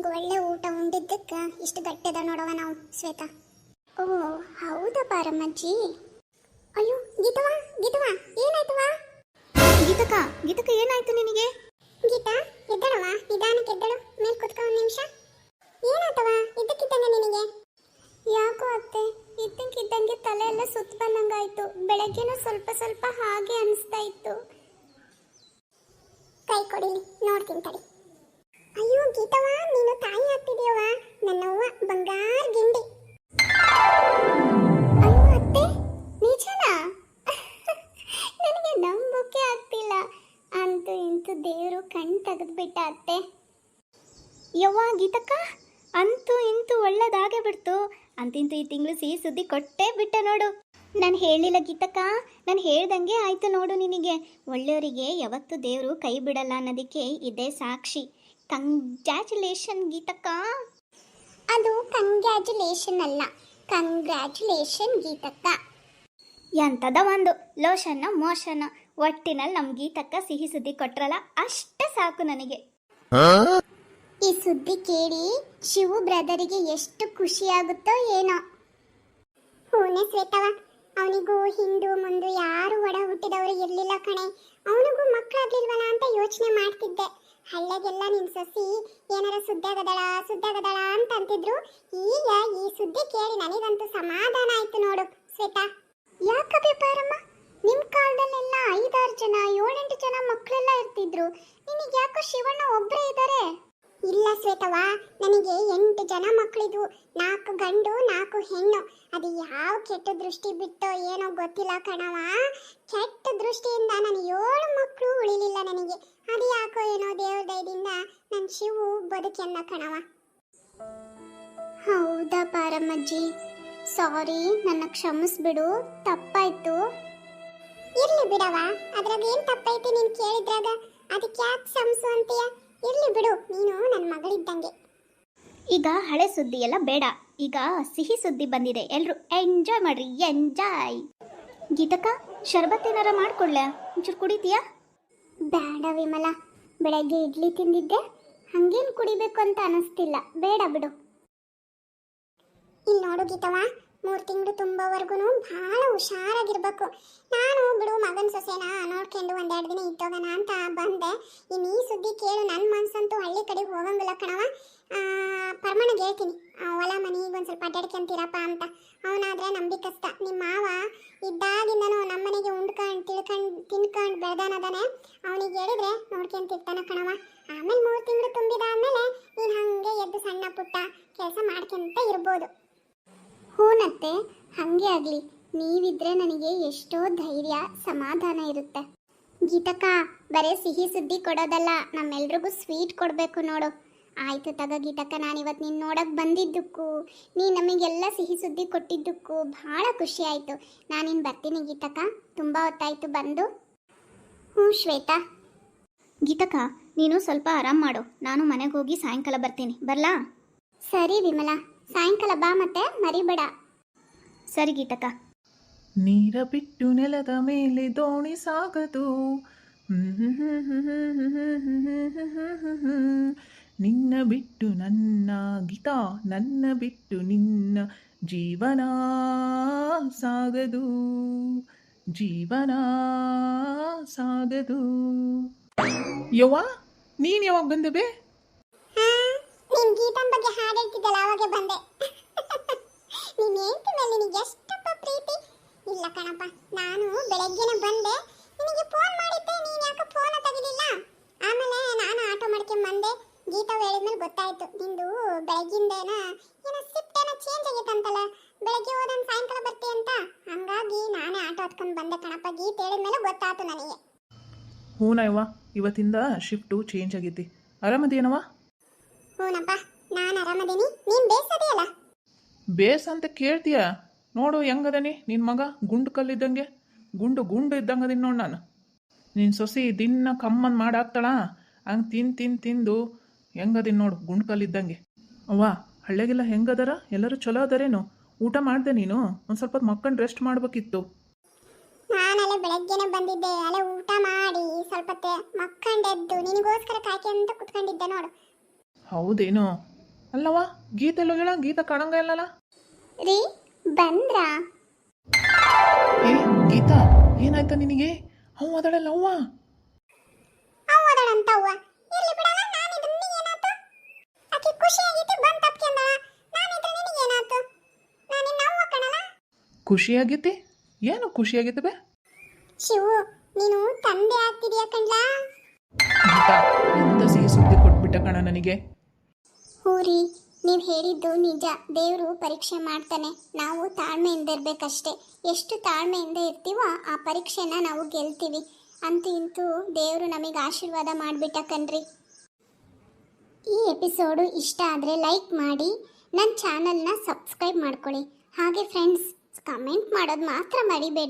ಹಿಂಗೆ ಒಳ್ಳೆ ಊಟ ಉಂಡಿದ್ದಕ್ಕೆ ಇಷ್ಟು ಗಟ್ಟಿದ ನೋಡವ ನಾವು ಶ್ವೇತಾ. ಓ ಹೌದಾ ಪಾರಮ್ಮಜ್ಜಿ. ಅಯ್ಯೋ ಗೀತವಾ ಗೀತವಾ ಏನಾಯ್ತವಾ? ಗೀತಕ್ಕ ಗೀತಕ್ಕ ಏನಾಯ್ತು ನಿನಗೆ? ಗೀತಾ ಎದ್ದಳವ, ನಿಧಾನಕ್ಕೆ ಎದ್ದಳು, ಮೇಲೆ ಕುತ್ಕೊ ಒಂದು ನಿಮಿಷ. ಏನಾಯ್ತವ ಇದ್ದಕ್ಕಿದ್ದಂಗೆ ನಿನಗೆ? ಯಾಕೋ ಅತ್ತೆ, ಇದ್ದಕ್ಕಿದ್ದಂಗೆ ತಲೆ ಎಲ್ಲ ಸುತ್ತ ಬಂದಂಗಾಯ್ತು. ಬೆಳಗ್ಗೆನೂ ಸ್ವಲ್ಪ ಸ್ವಲ್ಪ ಹಾಗೆ ಅನಿಸ್ತಾ ಇತ್ತು. ಕೈ ಕೊಡಿಲಿ ನೋಡ್ತೀನಿ ತಡಿ. ಅಯ್ಯೋ ಗೀತವ ನೀನು ತಾಯಿ ಆಗ್ತಿದೀಯವ, ನನ್ನವ್ವ ಬಂಗಾರ ಗಿಂಡಿ. ಅಯ್ಯೋ ಅತ್ತೆ ನಿಜನಾ? ನನಗೆ ನಂಬೋಕೆ ಆಗ್ತಿಲ್ಲ. ಅಂತೂ ಇಂತೂ ದೇವರು ಕಣ್ ತೆಗೆದ್ಬಿಟ್ಟ ಅತ್ತೆ. ಯವ್ವ ಗೀತಕ್ಕ, ಅಂತೂ ಇಂತೂ ಒಳ್ಳೇದಾಗೆ ಬಿಡ್ತು. ಅಂತಿಂತೂ ಈ ತಿಂಗಳು ಸಿಹಿ ಸುದ್ದಿ ಕೊಟ್ಟೇ ಬಿಟ್ಟೆ ನೋಡು. ನಾನು ಹೇಳಿಲ್ಲ ಗೀತಕ್ಕ, ನಾನು ಹೇಳ್ದಂಗೆ ಆಯ್ತು ನೋಡು ನಿನಗೆ. ಒಳ್ಳೆಯವರಿಗೆ ಯಾವತ್ತೂ ದೇವರು ಕೈ ಬಿಡಲ್ಲ ಅನ್ನೋದಕ್ಕೆ ಇದೇ ಸಾಕ್ಷಿ. ಕಂಗ್ರ್ಯಾಚುಲೇಷನ್ ಗೀತಕ್ಕ. ಅದು ಕಂಗ್ರ್ಯಾಚುಲೇಷನ್ ಅಲ್ಲ, ಕಂಗ್ರ್ಯಾಚುಲೇಷನ್ ಗೀತಕ್ಕ. ಎಂಥದ ಒಂದು ಲೋಷನ್ನ ಮೋಷನ್ನ, ಒಟ್ಟಿನಲ್ಲಿ ನಮ್ಮ ಗೀತಕ್ಕ ಸಿಹಿ ಸುದ್ದಿ ಕೊಟ್ರಲ್ಲ ಅಷ್ಟೇ ಸಾಕು ನನಗೆ. ಈ ಸುದ್ದಿ ಕೇಳಿ ಶಿವು ಬ್ರದರಿಗೆ ಎಷ್ಟು ಖುಷಿಯಾಗುತ್ತೋ ಏನೋ. ಹೂನೆ ಶ್ವೇತವ, ಅವನಿಗೂ ಹಿಂದು ಮುಂದು ಯಾರು ಒಡ ಹುಟ್ಟಿದವರು ಇರಲಿಲ್ಲ ಕಣೆ. ಅವನಿಗೂ ಮಕ್ಕಳಾಗ್ಲಿಲ್ವಲ್ಲ ಅಂತ ಯೋಚನೆ ಮಾಡ್ತಿದ್ದೆ. ಹಳ್ಳಿಗೆಲ್ಲ ನಿನ್ ಸೊಸಿ ಏನಾರ ಸುದ್ದಾಗದಳ ಅಂತ ಅಂತಿದ್ರು. ಈಗ ಈ ಸುದ್ದಿ ಕೇಳಿ ನನಗಂತೂ ಸಮಾಧಾನ ಆಯ್ತು ನೋಡು ಶ್ವೇತಾ. ಯಾಕಬೆ ಪಾರಮ್ಮ, ನಿಮ್ಮ ಕಾಲದಲ್ಲೆಲ್ಲ 5-6 ಜನ 7-8 ಜನ ಮಕ್ಕಳೆಲ್ಲ ಇರ್ತಿದ್ರು. ನಿನಗೆ ಯಾಕೋ ಶಿವಣ್ಣ ಒಬ್ಬರೇ ಇದ್ದಾರೆ? ಇಲ್ಲ ಶ್ವೇತವ, ನನಗೆ 8 ಜನ ಮಕ್ಕಳಿದ್ವು. 4 ಗಂಡು 4 ಹೆಣ್ಣು. ಅದು ಯಾವ ಕೆಟ್ಟ ದೃಷ್ಟಿ ಬಿತ್ತೋ ಏನೋ ಗೊತ್ತಿಲ್ಲ ಕಣವ. ಕೆಟ್ಟ ದೃಷ್ಟಿಯಿಂದ ನಾನು 7 ಮಕ್ಕಳು ಉಳಿಲಿಲ್ಲ ನನಗೆ. ಅದು ಯಾಕೋ ಏನೋ ದೇವ್ರ ದಯದಿಂದ ನನ್ನ ಶಿವು ಬದುಕೆಂದ ಕಣವ. ಹೌದಾ ಪಾರಮ್ಮಜ್ಜಿ, ಸಾರಿ, ನನ್ನ ಕ್ಷಮಿಸ್ಬಿಡು, ತಪ್ಪಾಯ್ತು. ಇರ್ಲಿ ಬಿಡವ, ಅದ್ರಾಗ ಏನ್ ತಪ್ಪೈತಿ ನೀನ್ ಕೇಳಿದ್ರಾಗ. ಅದಕ್ಕೆ ಯಾಕೆ ಕ್ಷಮಿಸು ಅಂತೀಯ? ಇರ್ಲಿ ಬಿಡು, ನೀನು ನನ್ನ ಮಗಳಿದ್ದಂಗೆ. ಈಗ ಹಳೆ ಸುದ್ದಿ ಎಲ್ಲ ಬೇಡ, ಈಗ ಸಿಹಿ ಸುದ್ದಿ ಬಂದಿದೆ. ಎಲ್ಲರೂ ಎಂಜಾಯ್ ಮಾಡ್ರಿ, ಎಂಜಾಯ್. ಗೀತಕ್ಕ, ಶರ್ಬತ್ ಏನಾರ ಮಾಡ್ಕೊಡ್ಲೆ? ಒಂಚೂರು ಕುಡಿತೀಯಾ? ಬೇಡ ವಿಮಲ, ಬೆಳಗ್ಗೆ ಇಡ್ಲಿ ತಿಂದಿದ್ದೆ, ಹಂಗೇನು ಕುಡಿಬೇಕು ಅಂತ ಅನಿಸ್ತಿಲ್ಲ, ಬೇಡ ಬಿಡು. ಇಲ್ಲಿ ನೋಡು ಗೀತವ, 3 ತಿಂಗಳು ತುಂಬೋವರೆಗೂ ಭಾಳ ಹುಷಾರಾಗಿರ್ಬೇಕು. ನಾನು ಬಿಡು ಮಗನ ಸೊಸೆನ ನೋಡ್ಕೊಂಡು 1-2 ದಿನ ಇದ್ದೋಗೋಣ ಅಂತ ಬಂದೆ. ಇನ್ನು ಈ ಸುದ್ದಿ ಕೇಳು ನನ್ನ ಮನ್ಸಂತೂ ಹಳ್ಳಿ ಕಡೆಗೆ ಹೋಗಂಗಿಲ್ಲ ಕಣವ. ಪರಮನಿಗೆ ಹೇಳ್ತೀನಿ, ಹೊಲ ಮನೆಗೆ ಒಂದು ಸ್ವಲ್ಪ ಅಡ್ಡಾಡ್ಕೊಂತೀರಪ್ಪ ಅಂತ. ಅವನಾದ್ರೆ ನಂಬಿಕಸ್ತ. ನಿಮ್ಮ ಮಾವ ಇದ್ದಾಗಿಂದನೂ ನಮ್ಮನೆಗೆ ತಿನ್ಕೊಂಡು ಬೆಳೆದಾನದಾನೆ. ಅವನಿಗೆ ಹೇಳಿದ್ರೆ ನೋಡ್ಕೊಂತಿರ್ತಾನ ಕಣವ. ಆಮೇಲೆ 3 ತಿಂಗಳು ತುಂಬಿದಾದ್ಮೇಲೆ ನೀನು ಹಾಗೆ ಎದ್ದು ಸಣ್ಣ ಪುಟ್ಟ ಕೆಲಸ ಮಾಡ್ಕೊಂತ ಇರ್ಬೋದು. ಹೂನತ್ತೆ, ಹಾಗೆ ಆಗಲಿ. ನೀವಿದ್ರೆ ನನಗೆ ಎಷ್ಟೋ ಧೈರ್ಯ ಸಮಾಧಾನ ಇರುತ್ತೆ. ಗೀತಕ್ಕ, ಬರೀ ಸಿಹಿ ಸುದ್ದಿ ಕೊಡೋದಲ್ಲ, ನಮ್ಮೆಲ್ರಿಗೂ ಸ್ವೀಟ್ ಕೊಡಬೇಕು ನೋಡು. ಆಯ್ತು ತಗ ಗೀತಕ್ಕ, ನಾನಿವತ್ತು ನೀನು ನೋಡಕ್ಕೆ ಬಂದಿದ್ದಕ್ಕೂ ನೀ ನಮಗೆಲ್ಲ ಸಿಹಿ ಸುದ್ದಿ ಕೊಟ್ಟಿದ್ದಕ್ಕೂ ಭಾಳ ಖುಷಿ ಆಯಿತು. ನಾನಿನ್ನು ಬರ್ತೀನಿ ಗೀತಕ್ಕ, ತುಂಬ ಹೊತ್ತಾಯಿತು ಬಂದು. ಹ್ಞೂ ಶ್ವೇತಾ. ಗೀತಕ್ಕ, ನೀನು ಸ್ವಲ್ಪ ಆರಾಮ್ ಮಾಡು, ನಾನು ಮನೆಗೆ ಹೋಗಿ ಸಾಯಂಕಾಲ ಬರ್ತೀನಿ. ಬರ್ಲಾ? ಸರಿ ವಿಮಲಾ, ಸಾಯಂಕಾಲ ಬಾ, ಮತ್ತೆ ಮರಿಬೇಡ. ಸರಿ ಗೀತಕ್ಕ. ನೀರ ಬಿಟ್ಟು ನೆಲದ ಮೇಲೆ ದೋಣಿ ಸಾಗದು, ನಿನ್ನ ಬಿಟ್ಟು ನನ್ನ ಗೀತಾ, ನನ್ನ ಬಿಟ್ಟು ನಿನ್ನ ಜೀವನ ಸಾಗದು, ಜೀವನ ಸಾಗದು. ಯವ್ವ, ನೀನು ಯಾವಾಗ ಬಂದೆ ಬೇ? ನೀನ್ ಗೀತನ್ ಬಗ್ಗೆ ಹಾಡು ಹೇಳ್ತಿದ್ದಲ್ಲ, ಅವಾಗೆ ಬಂದೆ. ನೀನ್ ಹೇಳ್ತಿ ಮೇಲೆ ನಿನಗೆ ಎಷ್ಟಪ್ಪ ಪ್ರೀತಿ. ಇಲ್ಲ ಕಣಪ್ಪ, ನಾನು ಬೆಳಗ್ಗೆನೆ ಬಂದೆ, ನಿನಗೆ ಫೋನ್ ಮಾಡಿದ್ದೆ, ನೀನ್ ಯಾಕೆ ಫೋನ್ ತೆಗಿಲಿಲ್ಲ. ಆಮೇಲೆ ನಾನು ಆಟೋ ಮಾಡ್ಕೊಂಡ್ ಬಂದೆ. ಗೀತಾ ಹೇಳಿದ್ಮೇಲೆ ಗೊತ್ತಾಯ್ತು ನಿಂದು ಬೆಳಗ್ಗಿಂದೇನ ಏನೋ ಶಿಫ್ಟ್ ಏನೋ ಚೇಂಜ್ ಆಗಿತ್ತಂತಲ್ಲ, ಬೆಳಗ್ಗೆ ಹೋದನ್ ಸಾಯಂಕಾಲ ಬರ್ತಿ ಅಂತ. ಹಂಗಾಗಿ ನಾನೇ ಆಟೋ ಹತ್ಕೊಂಡು ಬಂದೆ ಕಣಪ್ಪ. ಗೀತಾ ಹೇಳಿದ್ಮೇಲೆ ಗೊತ್ತಾಯ್ತು ನನಗೆ. ಹೂನವ್ವ, ಇವತ್ತಿಂದ ಶಿಫ್ಟು ಚೇಂಜ್ ಆಗೈತಿ. ಆರಾಮದೇನವ? ಹೂನಪ್ಪ, ನಾನು ಆರಾಮದೀನಿ. ನೀನ್ ಬೇಸದಿಯಲ್ಲ? ಬೇಸ್ ಅಂತ ಕೇಳ್ತೀಯ? ನೋಡು ಹೆಂಗದನಿ ನಿನ್ನ ಮಗ, ಗುಂಡು ಕಲ್ಲಿದ್ದಂಗೆ, ಗುಂಡು ಇದ್ದಂಗದೀನಿ ನೋಡು ನಾನು. ನಿನ್ನ ಸೊಸಿ ದಿನ ಕಮ್ಮನ್ ಮಾಡಾಕ್ತಾಳ, ಹಂಗೆ ತಿಂದು ಹೆಂಗದೀನಿ ನೋಡು, ಗುಂಡು ಕಲ್ಲಿದ್ದಂಗೆ. ಅವ್ವ, ಹಳ್ಳಿಗೆಲ್ಲ ಹೆಂಗದಾರ? ಎಲ್ಲರೂ ಚಲೋ ಅದಾರೇನು? ಊಟ ಮಾಡಿದೆ ನೀನು? ಒಂದು ಸ್ವಲ್ಪ ಮಕ್ಕಂಡು ರೆಸ್ಟ್ ಮಾಡಬೇಕಿತ್ತು. ನಾನಲ್ಲೇ ಬೆಳಗ್ಗೆನೆ ಬಂದಿದ್ದೆ, ಅಲ್ಲೇ ಊಟ ಮಾಡಿ ಸ್ವಲ್ಪ ಮಕ್ಕಂಡೆದ್ದು ನಿನಗೋಸ್ಕರ ಕಾಯ್ಕೆ ಅಂತ ಕುತ್ಕೊಂಡಿದ್ದೆ ನೋಡು. ಹೌದೇನು? ಅಲ್ಲವ ಗೀತೆಲ್ಲೋ ಹೇಳ ಗೀತಾ ಕಾಣಂಗ ಇಲ್ಲಲ್ಲ. ರೀ ಬಂದ್ರಾ? ಏ ಗೀತಾ ಏನಾಯ್ತ ನಿನಗೆ? ಅವ್ ಅದಳಲ್ಲ ಅವ್ವ. ಅವದಳಂತ ಅವ್ವ ಎಲ್ಲಿ ಬಿಡಲ್ಲ ನಾನಿದ್ರೆ ನಿನಗೇನಾತು? ಆಕಿ ಖುಷಿಯಾಗಿತ್ತು ಬಂದ್ ತಪ್ಕೊಂಡ ನಾನಿದ್ರೆ ನಿನಗೇನಾತು? ನಾನಿನ್ನ ಅವ್ವ ಕಣಲ್ಲ. ಖುಷಿಯಾಗೈತಿ? ಏನು ಖುಷಿಯಾಗೈತೆ ಬೇ? ಶಿವು ನೀನು ತಂದೆ ಆಗ್ತಿದ್ಯಾ ಕಣ್ಲಾ. ಗೀತಾ ಎಂತ ಸಿಹಿ ಸುದ್ದಿ ಕೊಟ್ಬಿಟ್ಟ ಕಣ ನನಗೆ. ಹ್ಞೂ ರೀ, ನೀವು ಹೇಳಿದ್ದು ನಿಜ. ದೇವರು ಪರೀಕ್ಷೆ ಮಾಡ್ತಾನೆ, ನಾವು ತಾಳ್ಮೆಯಿಂದ ಇರಬೇಕಷ್ಟೆ. ಎಷ್ಟು ತಾಳ್ಮೆಯಿಂದ ಇರ್ತೀವೋ ಆ ಪರೀಕ್ಷೆನ ನಾವು ಗೆಲ್ತೀವಿ. ಅಂತೂ ಇಂತೂ ದೇವರು ನಮಗೆ ಆಶೀರ್ವಾದ ಮಾಡಿಬಿಟ್ಟ ಕಣ್ರಿ. ಈ ಎಪಿಸೋಡು ಇಷ್ಟ ಆದರೆ ಲೈಕ್ ಮಾಡಿ, ನನ್ನ ಚಾನಲ್ನ ಸಬ್ಸ್ಕ್ರೈಬ್ ಮಾಡ್ಕೊಳ್ಳಿ. ಹಾಗೆ ಫ್ರೆಂಡ್ಸ್, ಕಮೆಂಟ್ ಮಾಡೋದು ಮಾತ್ರ ಮರಿಬೇಡಿ.